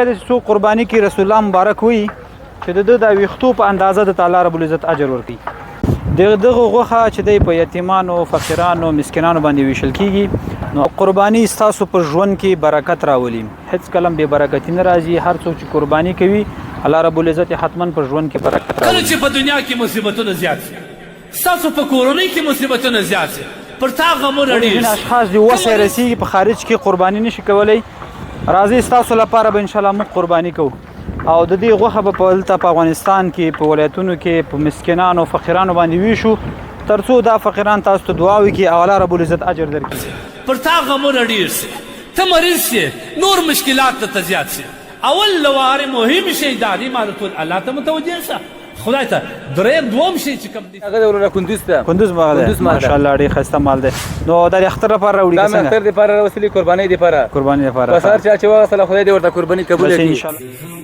د څو قرباني کې رسول الله مبارک وي چې د د ویختو په اندازه د تعالی رب العزت اجر ورکړي. دغه غوښه چې دی په یتیمانو، فقیرانو، مسکینانو باندې ویشل کیږي نو قرباني ستاسو په ژوند کې برکت راولي. هیڅ کله بې برکتي نه راځي. هر څوک چې قرباني کوي الله رب العزت حتما په ژوند کې برکت راولي. کله چې په دنیا کې مصیبتونه زیات شي، ستاسو په کورنۍ کې مصیبتونه زیات شي، پر تا غمونه ډېر شي، اشخاص دي وسه رسیږي په خارج کې قرباني نشي کولی، راځي ستاسو لپاره به انشاءالله موږ قرباني کوو او د دې غوښه به په دلته په افغانستان کې په ولایتونو کې په مسکینانو فقیرانو باندې ویشو تر څو دا فقیران تاسو ته دعا وکړي او الله رب العزت اجر درکړي. پر تا غمونه ډېر شي، ته مریض شې، نور مشکلات ته زیات شي. اول لواره مهم شی دا دی مالتول الله ته متوجه شه، خدای ته. دوم شی چې کوم دی هغه د ورونه کندوز ته کندوز باغ ماشاءالله ډېر ښایسته مال دی. نو دا د اختر لپاره راوړي دا مې اختر دپاره راوستلي، قرباني دپاره قرباني لپاره بس هر چا چې واغستله خدای دې ورته قرباني قبوله کړي. انشاءالله